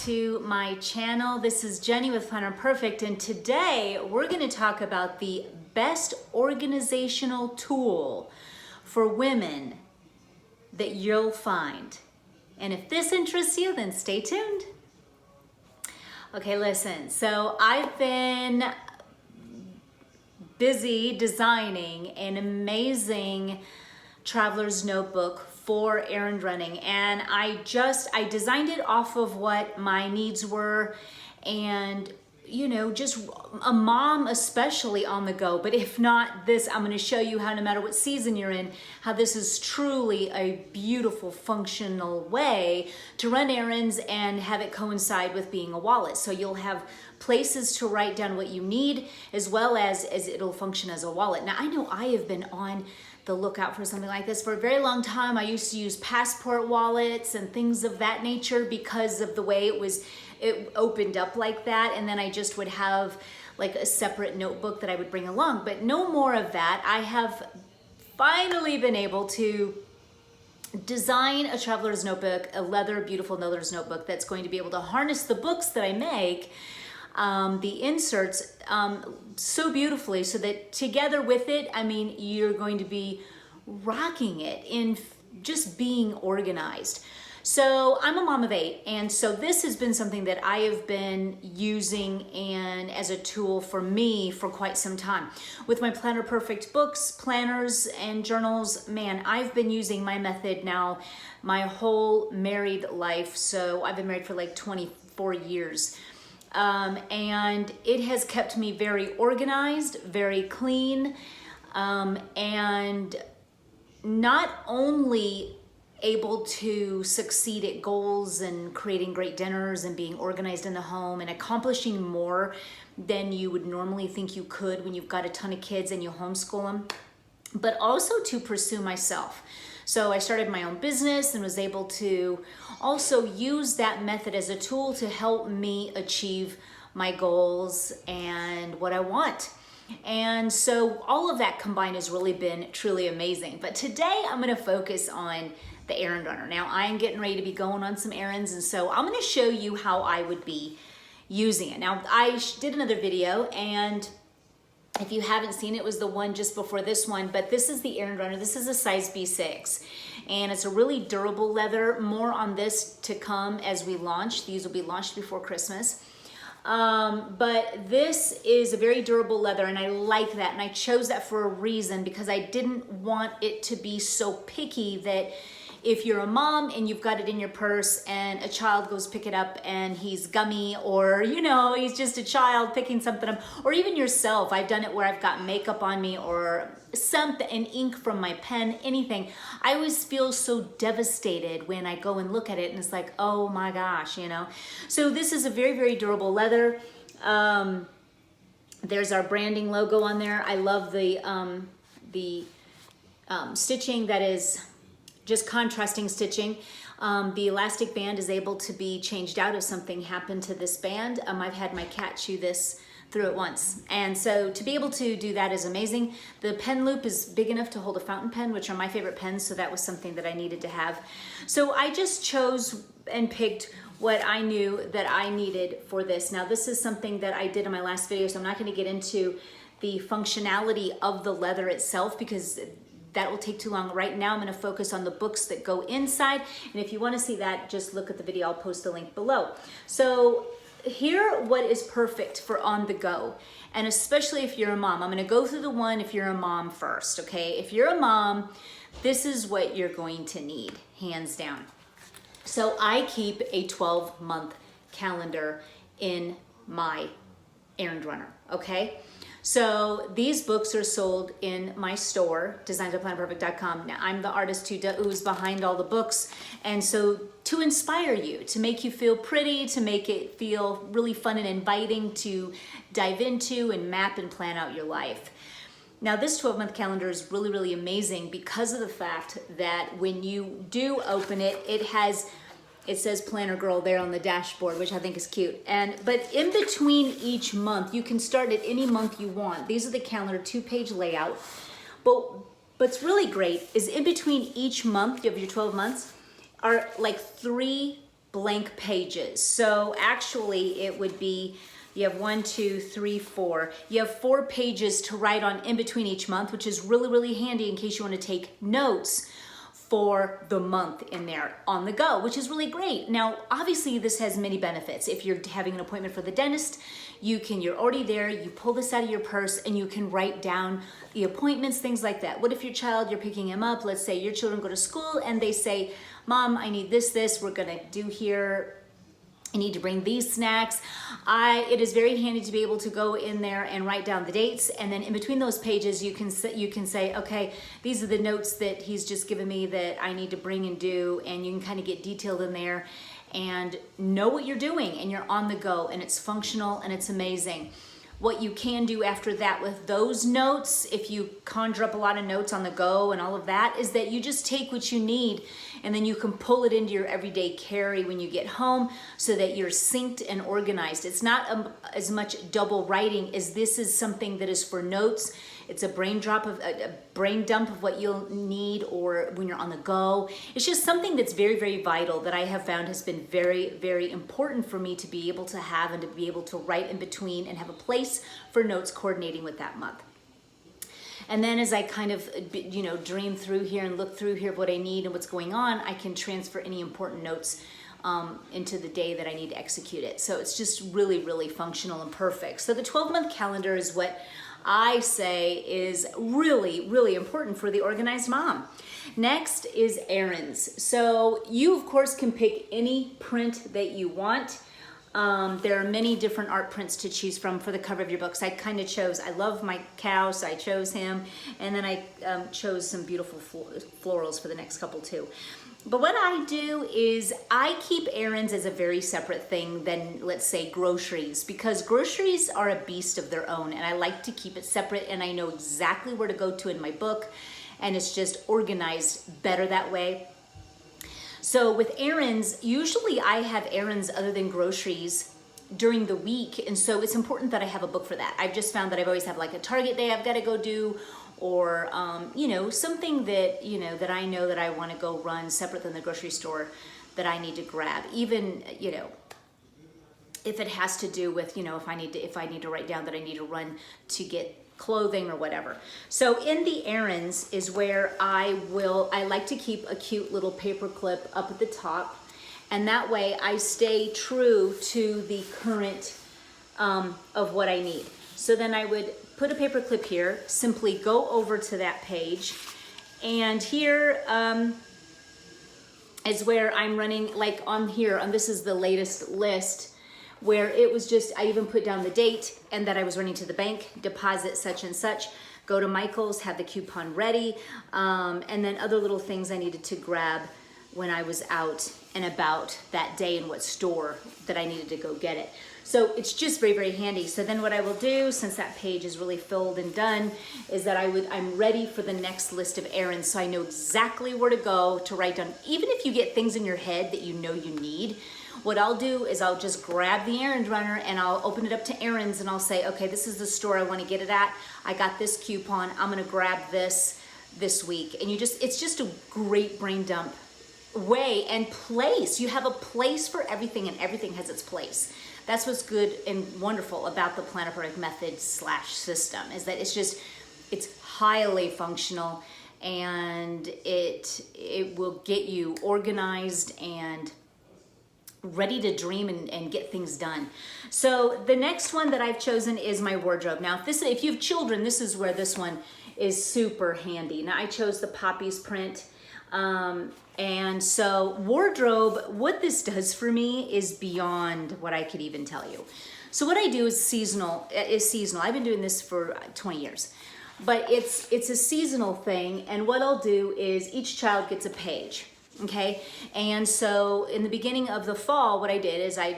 to my channel. This is Jenny with Planner Perfect, and today we're going to talk about the best organizational tool for women that you'll find. And if this interests you, then stay tuned. Okay, listen, so I've been busy designing an amazing traveler's notebook for errand running, and I designed it off of what my needs were, and just a mom especially on the go. But if not this, I'm going to show you how, no matter what season you're in, how this is truly a beautiful functional way to run errands and have it coincide with being a wallet. So you'll have places to write down what you need, as well as it'll function as a wallet. Now I know I have been on the lookout for something like this for a very long time. I used to use passport wallets and things of that nature because of the way it opened up like that, and then I just would have like a separate notebook that I would bring along. But no more of that. I have finally been able to design a traveler's notebook, a beautiful leather notebook that's going to be able to harness the books that I make, the inserts, so beautifully, so that together with it, you're going to be rocking it in just being organized. So I'm a mom of 8, and so this has been something that I have been using and as a tool for me for quite some time. With my Planner Perfect books, planners, and journals, man, I've been using my method now my whole married life. So I've been married for like 24 years. And it has kept me very organized, very clean, and not only able to succeed at goals and creating great dinners and being organized in the home and accomplishing more than you would normally think you could when you've got a ton of kids and you homeschool them, but also to pursue myself. So I started my own business and was able to also use that method as a tool to help me achieve my goals and what I want. And so all of that combined has really been truly amazing. But today I'm going to focus on the Errand Runner. Now I am getting ready to be going on some errands, and so I'm going to show you how I would be using it. Now I did another video, and if you haven't seen it, it was the one just before this one, but this is the Errand Runner. This is a size B6, and it's a really durable leather. More on this to come as we launch. These will be launched before Christmas. But this is a very durable leather, and I like that, and I chose that for a reason, because I didn't want it to be so picky that if you're a mom and you've got it in your purse and a child goes pick it up and he's gummy, or he's just a child picking something up, or even yourself. I've done it where I've got makeup on me or something, an ink from my pen, anything. I always feel so devastated when I go and look at it and it's like, oh my gosh, So this is a very, very durable leather. There's our branding logo on there. I love the stitching that is just contrasting stitching. The elastic band is able to be changed out if something happened to this band. I've had my cat chew this through it once. And so to be able to do that is amazing. The pen loop is big enough to hold a fountain pen, which are my favorite pens, so that was something that I needed to have. So I just chose and picked what I knew that I needed for this. Now this is something that I did in my last video, so I'm not gonna get into the functionality of the leather itself because that will take too long. Right now I'm going to focus on the books that go inside, and if you want to see that, just look at the video. I'll post the link below. So here, what is perfect for on the go, and especially if you're a mom. I'm going to go through the one if you're a mom first, okay? If you're a mom, this is what you're going to need, hands down. So I keep a 12-month calendar in my Errand Runner, okay? So these books are sold in my store, designsbyplannerperfect.com. Now I'm the artist who's behind all the books, and so to inspire you, to make you feel pretty, to make it feel really fun and inviting to dive into and map and plan out your life. Now this 12-month calendar is really, really amazing because of the fact that when you do open it, it says Planner Girl there on the dashboard, which I think is cute. But in between each month, you can start at any month you want. These are the calendar 2-page layout. But what's really great is in between each month, you have your 12 months, are like 3 blank pages. So actually it would be, you have 1, 2, 3, 4. You have 4 pages to write on in between each month, which is really, really handy in case you want to take notes for the month in there on the go, which is really great. Now, obviously this has many benefits. If you're having an appointment for the dentist, you're already there, you pull this out of your purse and you can write down the appointments, things like that. What if your child, you're picking him up, let's say your children go to school and they say, Mom, I need this, we're gonna do here, I need to bring these snacks. It is very handy to be able to go in there and write down the dates, and then in between those pages you can say, okay, these are the notes that he's just given me that I need to bring and do, and you can kind of get detailed in there and know what you're doing, and you're on the go, and it's functional and it's amazing. What you can do after that with those notes, if you conjure up a lot of notes on the go and all of that, is that you just take what you need and then you can pull it into your everyday carry when you get home so that you're synced and organized. It's not as much double writing as this is something that is for notes. It's a brain dump of what you'll need or when you're on the go. It's just something that's very, very vital that I have found has been very, very important for me to be able to have and to be able to write in between and have a place for notes coordinating with that month. And then as I kind of, dream through here and look through here what I need and what's going on, I can transfer any important notes into the day that I need to execute it. So it's just really, really functional and perfect. So the 12-month calendar is what I say is really, really important for the organized mom. Next is errands. So you, of course, can pick any print that you want. There are many different art prints to choose from for the cover of your books. I love my cow, so I chose him. And then I chose some beautiful florals for the next couple too. But what I do is I keep errands as a very separate thing than, let's say, groceries, because groceries are a beast of their own, and I like to keep it separate, and I know exactly where to go to in my book, and it's just organized better that way. So with errands, usually I have errands other than groceries during the week, and so it's important that I have a book for that. I've just found that I've always have like a Target day I've got to go do, or something that that I know that I want to go run separate than the grocery store that I need to grab. Even if it has to do with if I need to write down that I need to run to get clothing or whatever. So in the errands is where I like to keep a cute little paper clip up at the top, and that way I stay true to the current of what I need. So then I would put a paper clip here, simply go over to that page, and here is where I'm running, like on here, this is the latest list, where it was just, I even put down the date and that I was running to the bank, deposit such and such, go to Michael's, have the coupon ready, and then other little things I needed to grab when I was out and about that day and what store that I needed to go get it. So it's just very, very handy. So then what I will do, since that page is really filled and done, is that I'm ready for the next list of errands. So I know exactly where to go to write down. Even if you get things in your head that you know you need, what I'll do is I'll just grab the Errand Runner and I'll open it up to errands and I'll say, okay, this is the store I want to get it at. I got this coupon. I'm going to grab this week. And it's just a great brain dump way and place. You have a place for everything, and everything has its place. That's what's good and wonderful about the Plan a Perfect method / system, is that it's highly functional, and it will get you organized and ready to dream and get things done. So the next one that I've chosen is my wardrobe. Now, if you have children, this is where this one is super handy. Now, I chose the Poppies print. And so wardrobe, what this does for me is beyond what I could even tell you. So what I do is seasonal. I've been doing this for 20 years, but it's a seasonal thing. And what I'll do is each child gets a page. Okay. And so in the beginning of the fall, what I did is I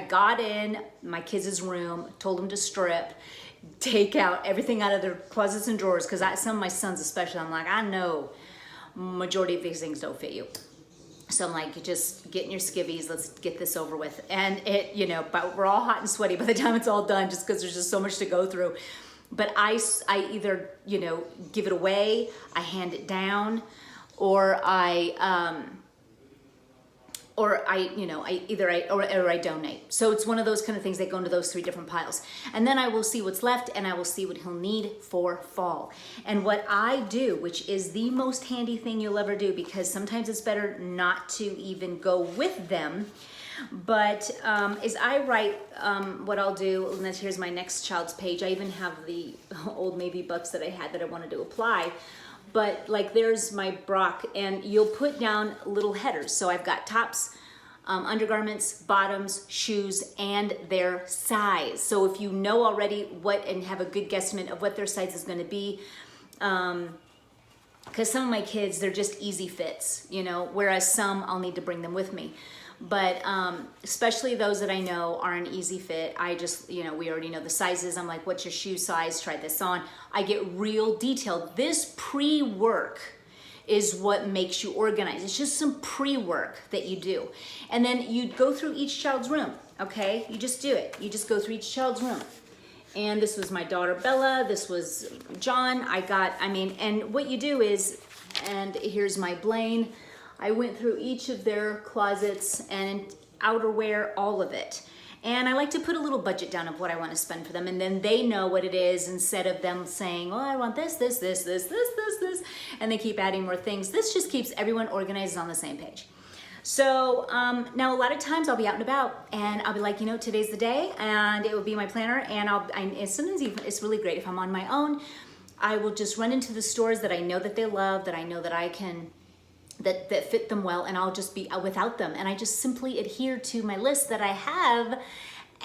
got in my kids' room, told them to strip, take out everything out of their closets and drawers. Cause some of my sons especially, I'm like, I know majority of these things don't fit you. So I'm like, just get in your skivvies, let's get this over with. And but we're all hot and sweaty by the time it's all done, just because there's just so much to go through. But I either, give it away, I hand it down, or I or I donate. So it's one of those kind of things that go into those 3 different piles. And then I will see what's left, and I will see what he'll need for fall. And what I do, which is the most handy thing you'll ever do, because sometimes it's better not to even go with them, but is I write what I'll do, and here's my next child's page. I even have the old Navy bucks that I had that I wanted to apply. But like there's my Brock, and you'll put down little headers. So I've got tops, undergarments, bottoms, shoes, and their size. So if you know already what, and have a good guesstimate of what their size is gonna be, because some of my kids, they're just easy fits, you know, whereas some I'll need to bring them with me. But especially those that I know are an easy fit, I just, you know, we already know the sizes. I'm like, what's your shoe size? Try this on. I get real detailed. This pre-work is what makes you organize. It's just some pre-work that you do. And then you go through each child's room, okay? You just do it. You just go through each child's room. And this was my daughter Bella. This was John. And what you do is, and here's my Blaine. I went through each of their closets and outerwear, all of it. And I like to put a little budget down of what I want to spend for them. And then they know what it is, instead of them saying, oh, I want this, and they keep adding more things. This just keeps everyone organized on the same page. So now a lot of times I'll be out and about, and I'll be like, you know, today's the day, and it will be my planner. And sometimes even, it's really great if I'm on my own, I will just run into the stores that I know that they love, that I know that I can, that fit them well, and I'll just be without them. And I just simply adhere to my list that I have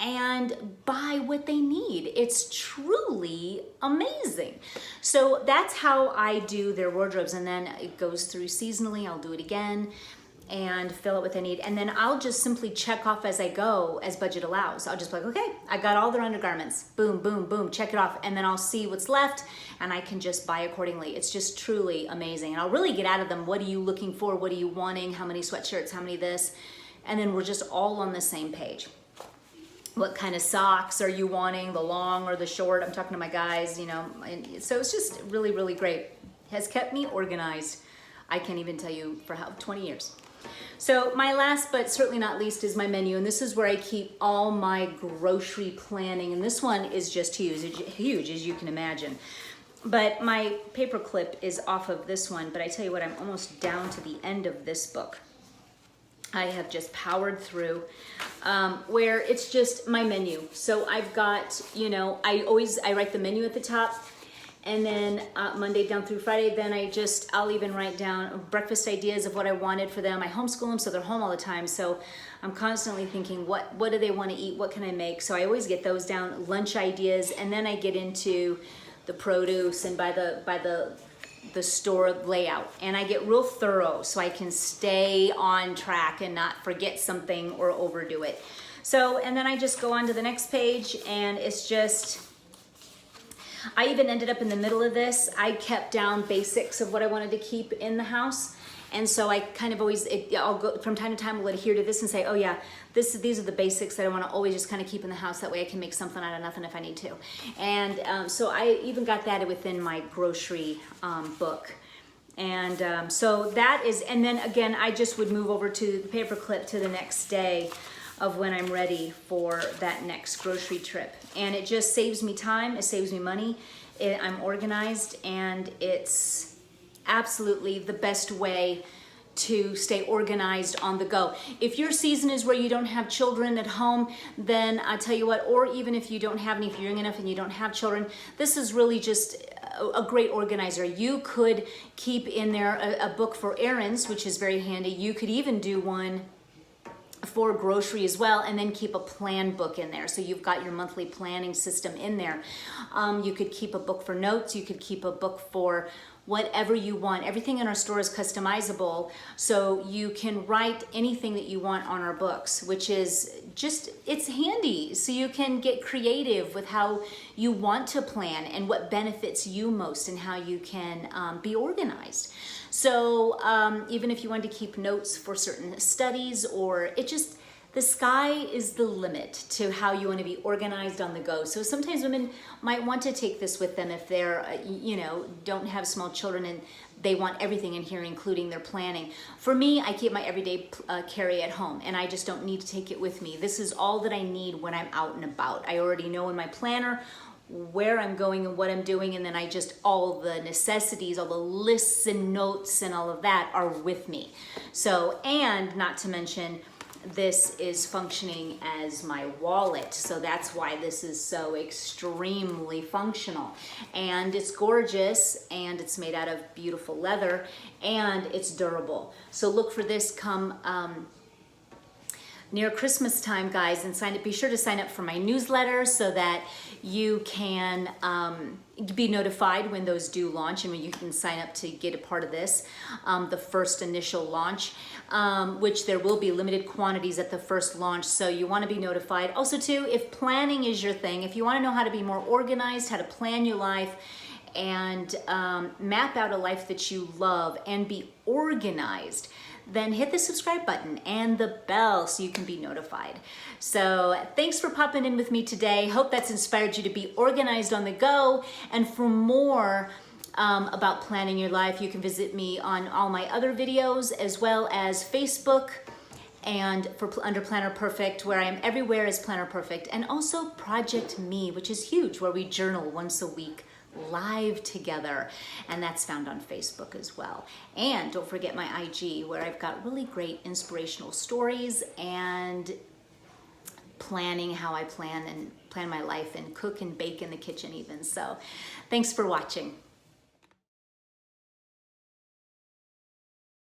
and buy what they need. It's truly amazing. So that's how I do their wardrobes. And then it goes through seasonally. I'll do it again and fill it with what they need. And then I'll just simply check off as I go, as budget allows. I'll just be like, okay, I got all their undergarments. Boom, boom, boom, check it off. And then I'll see what's left, and I can just buy accordingly. It's just truly amazing. And I'll really get out of them. What are you looking for? What are you wanting? How many sweatshirts? How many this? And then we're just all on the same page. What kind of socks are you wanting? The long or the short? I'm talking to my guys, you know. And so it's just really, really great. Has kept me organized. I can't even tell you for how, 20 years. So my last but certainly not least is my menu, and this is where I keep all my grocery planning, and this one is just huge as you can imagine. But my paper clip is off of this one, but I tell you what, I'm almost down to the end of this book. I have just powered through where it's just my menu. So I've got, you know, I write the menu at the top. And then Monday down through Friday, then I'll even write down breakfast ideas of what I wanted for them. I homeschool them, so they're home all the time. So I'm constantly thinking, what do they want to eat? What can I make? So I always get those down, lunch ideas, and then I get into the produce and by the store layout. And I get real thorough so I can stay on track and not forget something or overdo it. So, and then I just go on to the next page, and it's just, I even ended up in the middle of this. I kept down basics of what I wanted to keep in the house. And so I kind of always, I'll go from time to time, we'll adhere to this and say, oh yeah, these are the basics that I want to always just kind of keep in the house. That way I can make something out of nothing if I need to. And so I even got that within my grocery book. And so that is, and then again, I just would move over to the paper clip to the next day of when I'm ready for that next grocery trip. And it just saves me time, it saves me money, I'm organized, and it's absolutely the best way to stay organized on the go. If your season is where you don't have children at home, then I tell you what, or even if you don't have any, if you're young enough and you don't have children, this is really just a great organizer. You could keep in there a book for errands, which is very handy. You could even do one for grocery as well, and then keep a plan book in there. So you've got your monthly planning system in there. You could keep a book for notes. You could keep a book for whatever you want. Everything in our store is customizable, so you can write anything that you want on our books, which is just, it's handy. So you can get creative with how you want to plan and what benefits you most and how you can be organized. So even if you want to keep notes for certain studies, or it just, the sky is the limit to how you want to be organized on the go. So sometimes women might want to take this with them if they're, you know, don't have small children and they want everything in here, including their planning. For me, I keep my everyday carry at home, and I just don't need to take it with me. This is all that I need when I'm out and about. I already know in my planner where I'm going and what I'm doing, and then all the necessities, all the lists and notes and all of that are with me. So, and not to mention, this is functioning as my wallet, so that's why this is so extremely functional. And it's gorgeous, and it's made out of beautiful leather, and it's durable. So look for this come near Christmas time, guys, and be sure to sign up for my newsletter so that you can be notified when those do launch, and when you can sign up to get a part of this, the first initial launch, which there will be limited quantities at the first launch, so you want to be notified. Also too, if planning is your thing, if you want to know how to be more organized, how to plan your life, and map out a life that you love and be organized, then hit the subscribe button and the bell so you can be notified. So thanks for popping in with me today. Hope that's inspired you to be organized on the go. And for more about planning your life, you can visit me on all my other videos, as well as Facebook and under Planner Perfect, where I am everywhere as Planner Perfect, and also Project Me, which is huge, where we journal once a week live together, and that's found on Facebook as well. And don't forget my IG, where I've got really great inspirational stories and planning, how I plan my life and cook and bake in the kitchen even. So thanks for watching.